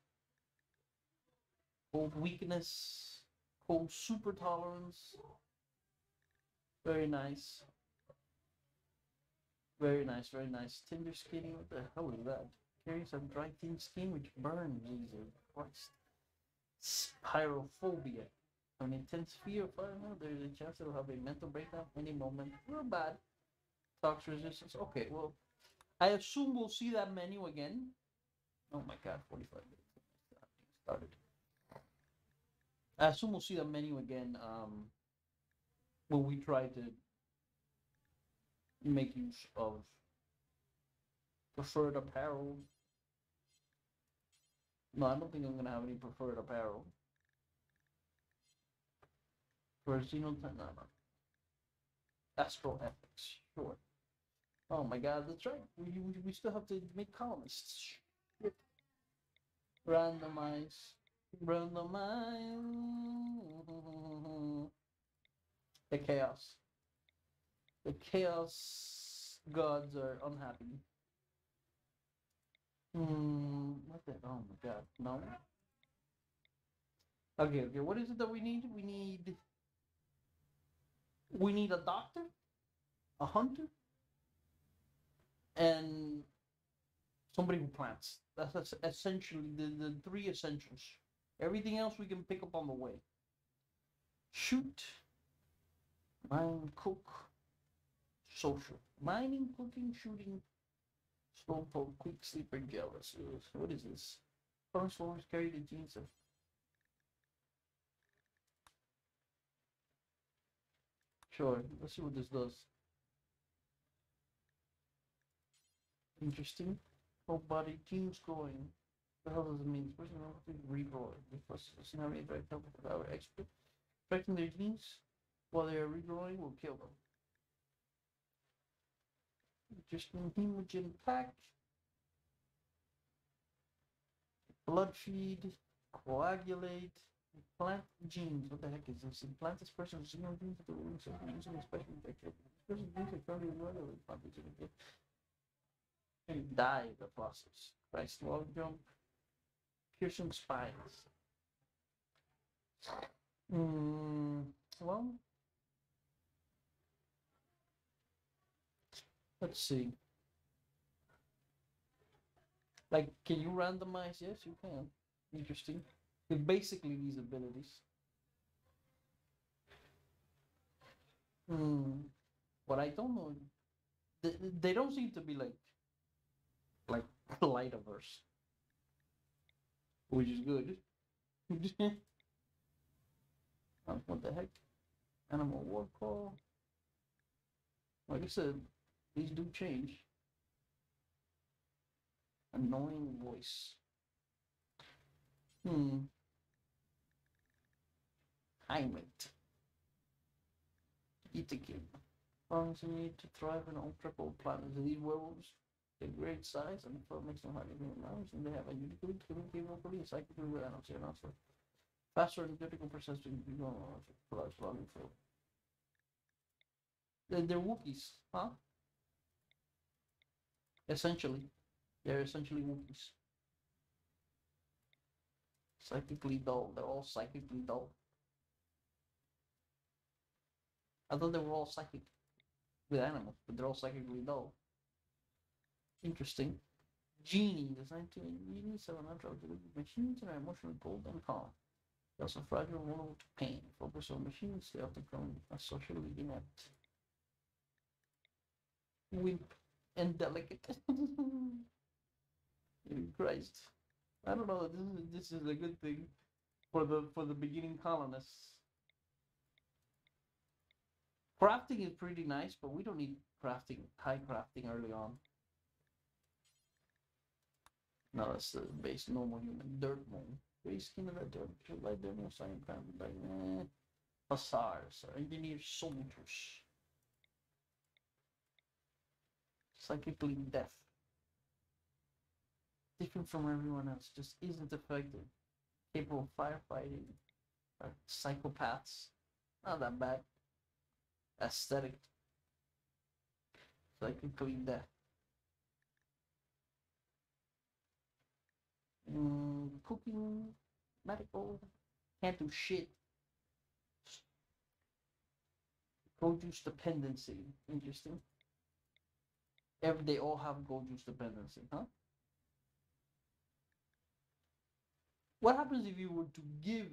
cold weakness, cold super tolerance. Very nice. Very nice, very nice. Tender skinning, what the hell is that? Carries some dry thin skin which burns, Jesus Christ. Pyrophobia. An intense fear of fire. No, there's a chance they'll have a mental breakdown any moment. Real bad. Tox resistance. Okay, well, I assume we'll see that menu again. Oh my god, 45 minutes. Started. I assume we'll see that menu again when we try to make use of preferred apparel. No, I don't think I'm gonna have any preferred apparel. For Xenotime, no. Astral Ethics, sure. Oh my god, that's right. We still have to make columnists. Shit. Randomize. Randomize. The chaos. The chaos gods are unhappy. What the? Oh my god, no. Okay, what is it that we need? We need a doctor, a hunter, and somebody who plants. That's essentially the three essentials. Everything else we can pick up on the way. Shoot, mine, cook, social. Mining, cooking, shooting, slowpoke, quick sleeper, jealous. What is this? Transformers carry the genes of. Sure, let's see what this does. Interesting. Whole body genes growing. What the hell does it mean? Personality regrowing. Because scenario direct help with our expert. Correcting their genes while they are regrowing will kill them. Interesting. Hemogen pack. Blood feed. Coagulate. Plant genes. What the heck is this? Implant this person's genes into the wound so using a special injection. This person's genes are currently regularly planted to the and die in the process. Christ, long jump. Piercing spines. Well, let's see. Like, can you randomize? Yes, you can. Interesting. It's basically these abilities. What I don't know, they don't seem to be like light-averse, which is good. What the heck? Animal war call. Like I said, these do change. Annoying voice. High mate. Eat the kid. Farmers need to thrive in ultra-cold planets. These werewolves, they're great size and it makes them hard to human arms, and they have a uniquely killing capability and psychically with animals. They're not so faster and critical processing. They're Wookiees, huh? Essentially. They're essentially Wookiees. Psychically dull. They're all psychically dull. I thought they were all psychic with animals, but they're all psychically dull. Interesting. Genie, designed to genies have an natural machines and are emotionally cold and calm. They're also fragile, vulnerable to pain. Focus on machines, they often become socially inept. Wimp and delicate. Christ. I don't know. This is a good thing for the beginning colonists. Crafting is pretty nice, but we don't need high crafting early on. No, that's the base normal human dirt moon. Gray skin of that dirt, light dirt, no sign of like hussars, engineer soldiers. Psychically deaf. Different from everyone else, just isn't effective. Capable of firefighting. Psychopaths. Not that bad. Aesthetic. Psychically deaf. Cooking. Medical. Can't do shit. Gold juice dependency. Interesting. They all have gold juice dependency, huh? What happens if you were to give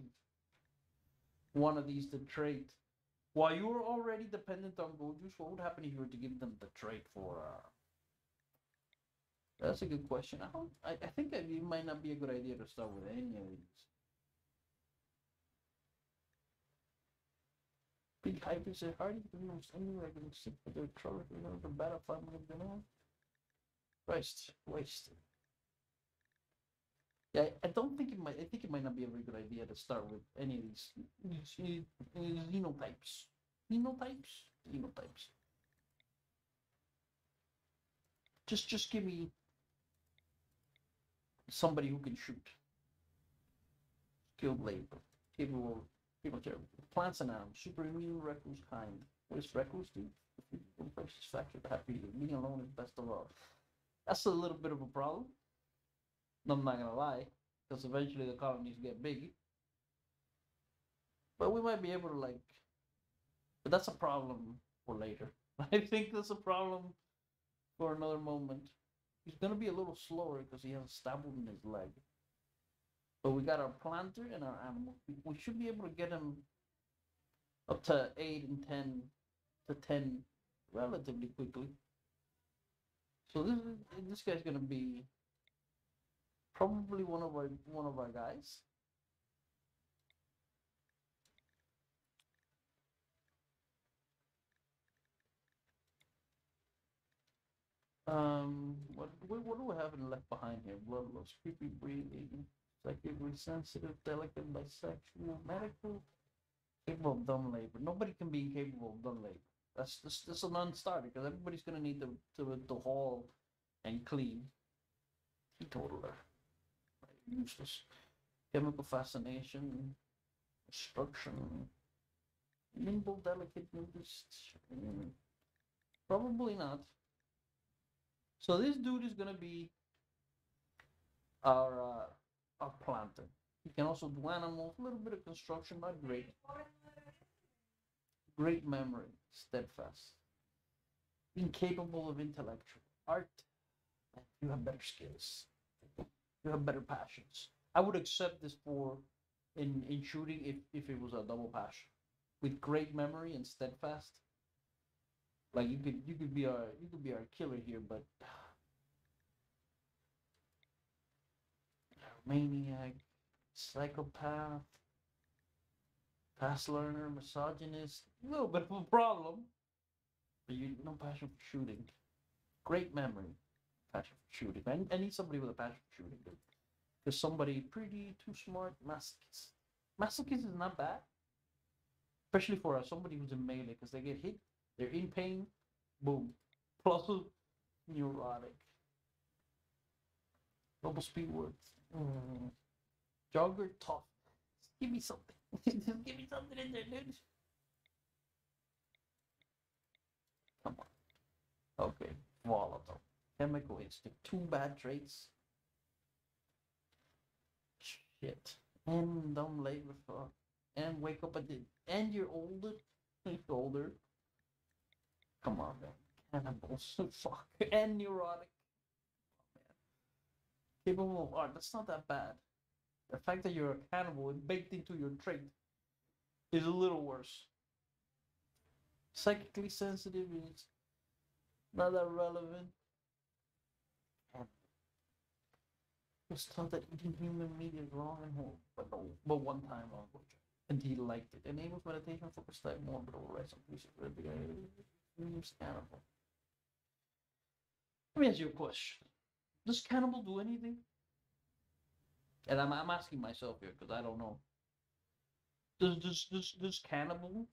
one of these to trade. While you were already dependent on gold juice, what would happen if you were to give them the trade for? That's a good question. I think it might not be a good idea to start with any of these. Big hype is a hardy, almost any regular sick with their trouble, the battle family of the man. Christ, wasted. Yeah, I don't think it might. I think it might not be a very good idea to start with any of these xenotypes. Xenotypes. Just give me somebody who can shoot. Skilled labor, capable, pretty much everything. Plants and animals, super immune, recluse kind. What does recluse do? Infectious factor, happy. Being alone is best of all. That's a little bit of a problem. No, I'm not gonna lie, because eventually the colonies get big. But we might be able to but that's a problem for later. I think that's a problem for another moment. He's gonna be a little slower because he has a stab wound in his leg. But we got our planter and our animal. We should be able to get him up to 8 and 10 to 10 relatively quickly. So this guy's gonna be probably one of our guys. What do we have in left behind here? Bloodlust, creepy breathing, psychically sensitive, delicate, bisexual, medical, capable of dumb labor. Nobody can be incapable of dumb labor. That's a non-starter because everybody's gonna need to haul and clean. Teetotaler, useless. Chemical fascination, destruction, nimble, delicate, nudist. Probably not. So this dude is gonna be our planter. He can also do animals, a little bit of construction, not great. Great memory, steadfast. Incapable of intellectual art. You have better skills. You have better passions. I would accept this for in shooting if it was a double passion. With great memory and steadfast. Like you could be our killer here, but maniac, psychopath, fast learner, misogynist, a little bit of a problem. But you no passion for shooting. Great memory, passion for shooting. I need somebody with a passion for shooting. Because somebody pretty too smart, masochist. Masochist is not bad, especially for somebody who's in melee, because they get hit, they're in pain, boom. Plus neurotic. Double speed words. Jogger, tough. Just give me something. Just give me something in there, dude. Come on. Okay. Volatile. Chemical instinct. 2 bad traits. Shit. And dumb labor fuck. And wake up at the. And you're older. You're older. Come on, man. Cannibals. Fuck. And neurotic. Capable of art. That's not that bad. The fact that you're a cannibal and baked into your trait is a little worse. Psychically sensitive is not that relevant. Was taught that eating human meat is wrong and wrong, but one time on and he liked it. Enables meditation, focus type more, but overrides some pieces of the cannibal. Let me ask you a question. Does cannibal do anything? And I'm asking myself here because I don't know. Does cannibal?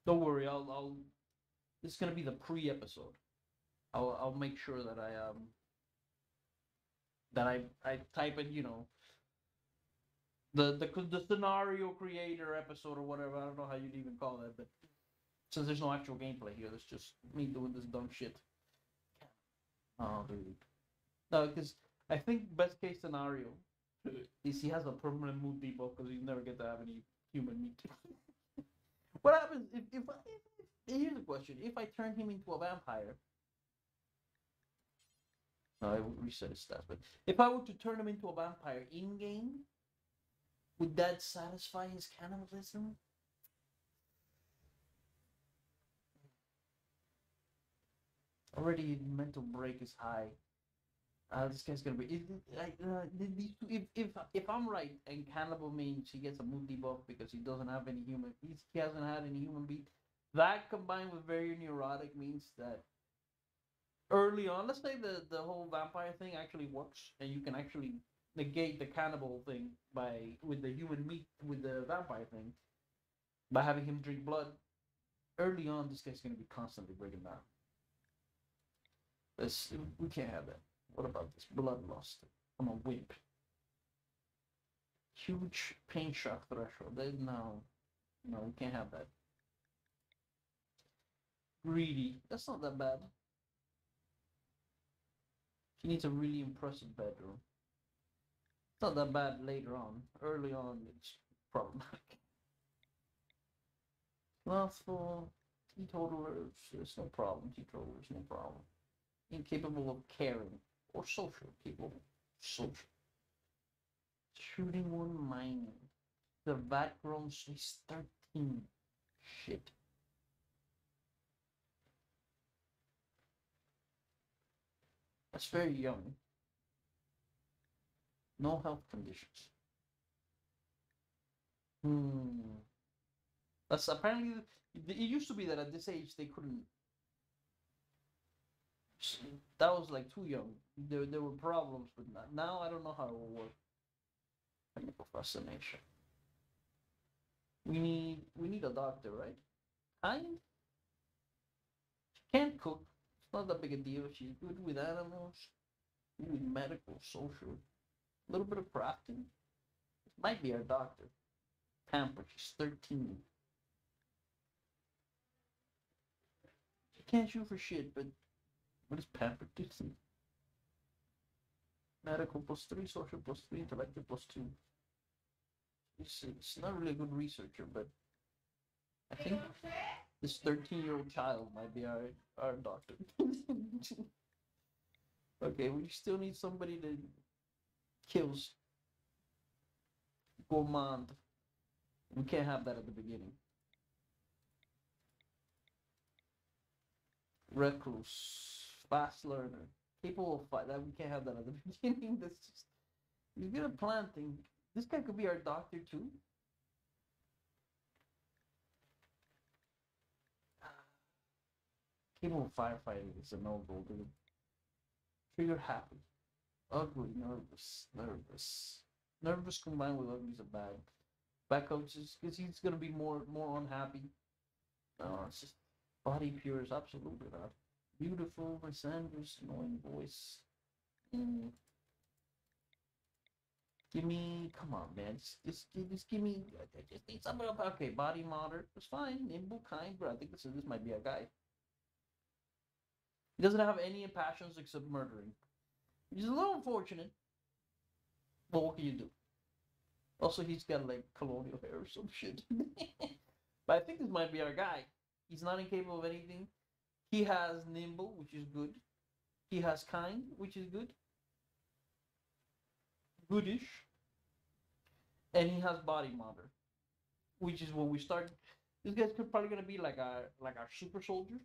Don't worry, I'll. This is gonna be the pre-episode. I'll make sure that I type in the scenario creator episode or whatever. I don't know how you'd even call that, but since there's no actual gameplay here, it's just me doing this dumb shit. Oh, dude. No, because I think best case scenario is he has a permanent mood debuff because he never get to have any human meat. What happens if here's the question: if I turn him into a vampire, no, I would reset his stats. But if I were to turn him into a vampire in game, Would that satisfy his cannibalism? Already mental break is high. This guy's gonna be. If I'm right, and cannibal means he gets a mood debuff because he doesn't have any human. He hasn't had any human beat. That combined with very neurotic means that early on, let's say the whole vampire thing actually works, and you can actually negate the cannibal thing by with the human meat with the vampire thing by having him drink blood. Early on, this guy's gonna be constantly breaking down. This we can't have that. What about this bloodlust? I'm a wimp. Huge pain shock threshold. No, no, we can't have that. Greedy. That's not that bad. He needs a really impressive bedroom. It's not that bad later on. Early on, it's problematic. Slothful. Teetotalers. There's no problem. Teetotalers, no problem. Incapable of caring. Or social. Capable. Social. Shooting one mining. The vat grown, she's 13. Shit. That's very young. No health conditions. That's apparently it used to be that at this age they couldn't. That was like too young. There were problems, but now I don't know how it will work. Chemical fascination. We need a doctor, right? Kind. She can't cook. It's not that big a deal. She's good with animals. Good with medical, social. A little bit of crafting. This might be our doctor. Pamper. She's 13. She can't shoot for shit, but what is Pamper do? Medical +3, social +3, intellectual +2. She's not really a good researcher, but I think this 13-year-old child might be our doctor. Okay, we still need somebody that kills. Gourmand. We can't have that at the beginning. Recluse. Fast learner. Capable of fight. That we can't have that at the beginning. That's just he's good at planting. This guy could be our doctor too. Capable of firefighting is a no-go, dude. Trigger happy. Ugly, nervous combined with ugly is a bad coaches because he's gonna be more unhappy. No, it's just body pure is absolutely not. Beautiful, Sanders, annoying voice. Mm. Give me, come on, man. Just give me. I just need something up. Okay, body moderate. It's fine. Nimble, kind, but I think this might be a guy. He doesn't have any passions except murdering. Which is a little unfortunate. But what can you do? Also, he's got like colonial hair or some shit. But I think this might be our guy. He's not incapable of anything. He has nimble, which is good. He has kind, which is good. Goodish. And he has body modder, which is when we start. This guy's probably gonna be like our super soldier.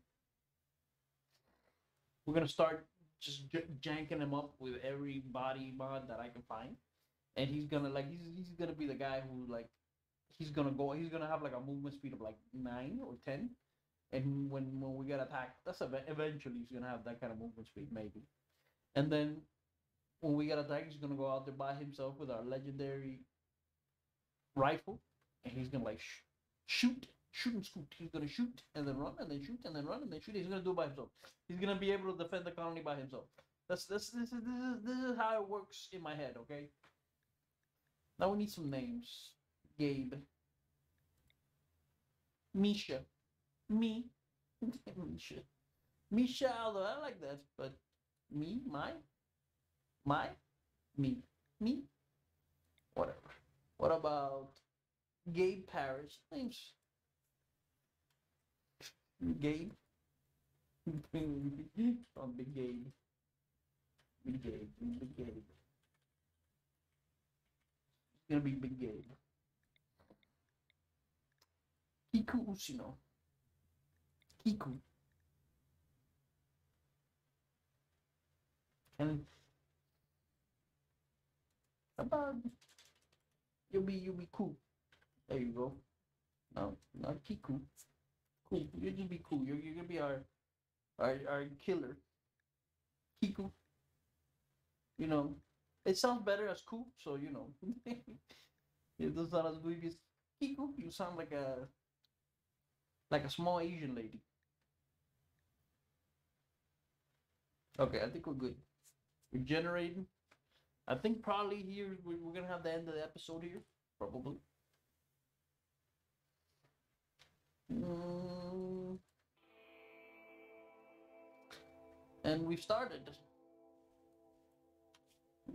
We're gonna start just janking him up with every body mod that I can find, and he's gonna he's gonna be the guy who like he's gonna have like a movement speed of like 9 or 10, and when we get attacked, that's eventually he's gonna have that kind of movement speed maybe, and then when we get attacked, he's gonna go out there by himself with our legendary rifle, and he's gonna like shoot and scoot. He's gonna shoot and then run and then shoot and then run and then shoot. He's gonna do it by himself. He's gonna be able to defend the colony by himself. This is how it works in my head. Okay. Now we need some names. Gabe. Misha. Me. Misha. Misha. Although I like that, but me, my, me. Whatever. What about Gabe Parrish? Names. Gabe. On Big Gabe. Big Gabe. Big Gabe. It's gonna be Big Gabe. Kiku Usino. Kiku. And about you'll be cool. There you go. No, not Kiku. Cool. You just be cool. You're gonna be our killer. Kiku. You know. It sounds better as cool, so you know. It does not as good as Kiku. You sound like a small Asian lady. Okay, I think we're good. We're generating. I think probably here we're gonna have the end of the episode here, probably. And we've started.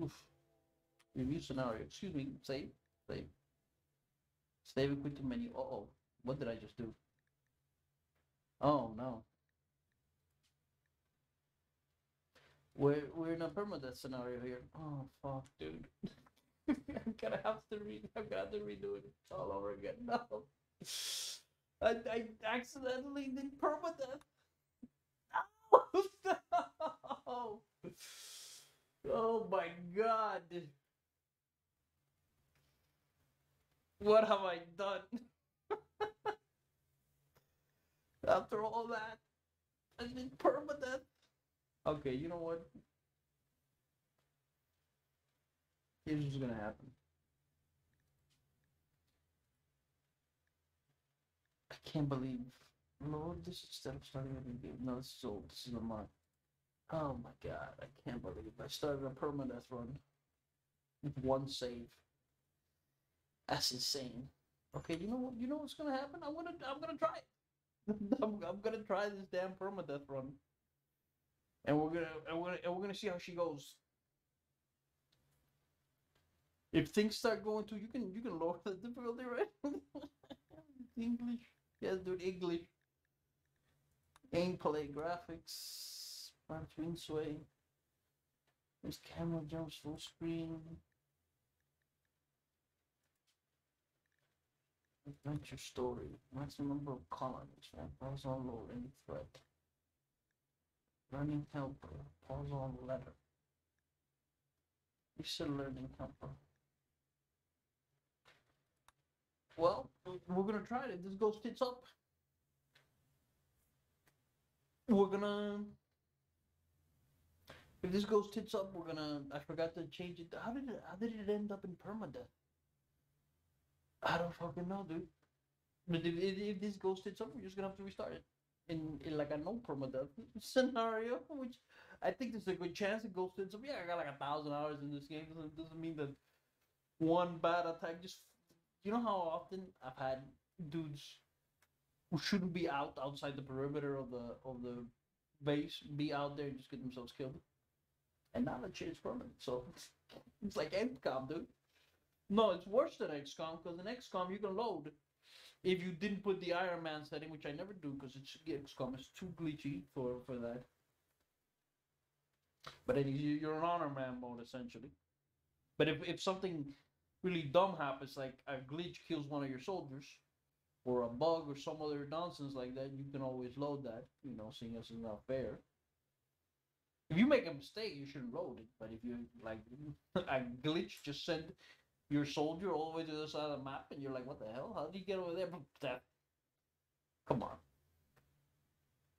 Oof. Review scenario. Excuse me. Save. Save. Save it quick to menu. Oh, what did I just do? Oh no. We're in a permadeath scenario here. Oh fuck, dude. I'm gonna have to redo it all over again. No. I accidentally did permadeath. No. Oh my god. What have I done? After all that, I did permadeath. Okay, you know what? Here's what's gonna happen. I can't believe. Lord, this is instead of starting a new game. No, this is old. This is a mod. Oh my god, I can't believe I started a permadeath run with one save. That's insane. Okay, you know what? You know what's gonna happen? I'm gonna try it. I'm gonna try this damn permadeath run, and we're gonna see how she goes. If things start going to, you can lower the difficulty, right? English, yes, dude, English. Gameplay, graphics, twin sway. This camera jumps full screen. Adventure story. Maximum number of colonies. Right? Pause on load any threat. Learning helper. Pause on letter. You said learning helper. Well, we're gonna try it. If this goes tits up, we're gonna. If this goes tits up, we're gonna. I forgot to change it. How did it end up in permadeath? I don't fucking know, dude. But if this goes tits up, we're just gonna have to restart it in like a no permadeath scenario, which I think there's a good chance it goes tits up. Yeah, I got like 1,000 hours in this game. Doesn't mean that one bad attack just. You know how often I've had dudes who shouldn't be outside the perimeter of the base be out there and just get themselves killed, and now that shit is permanent. So it's like XCOM, dude. No, it's worse than XCOM because in XCOM you can load if you didn't put the Iron Man setting, which I never do because it's XCOM is too glitchy for that. But anyways, you're an honor man mode essentially. But if something really dumb happens, like a glitch kills one of your soldiers, or a bug or some other nonsense like that, you can always load that, you know, seeing as it's not fair. If you make a mistake, you shouldn't load it. But if you, like, a glitch just send your soldier all the way to the other side of the map, and you're like, what the hell? How did you get over there? Come on.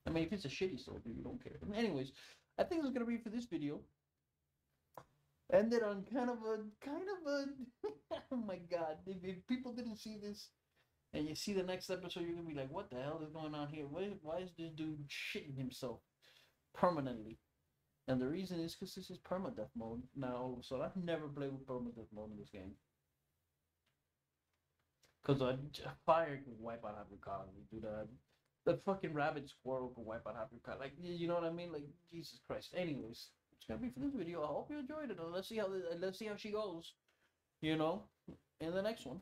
I mean, if it's a shitty soldier, you don't care. Anyways, I think it's going to be for this video. Ended on kind of a, oh my god, if people didn't see this, and you see the next episode, you're gonna be like, what the hell is going on here? Why is this dude shitting himself permanently? And the reason is because this is permadeath mode now, so I've never played with permadeath mode in this game. Because a fire can wipe out half your colony, dude. The fucking rabbit squirrel can wipe out half your colony. Like, you know what I mean? Like, Jesus Christ. Anyways, it's gonna be for this video. I hope you enjoyed it. And let's see how she goes. You know, in the next one.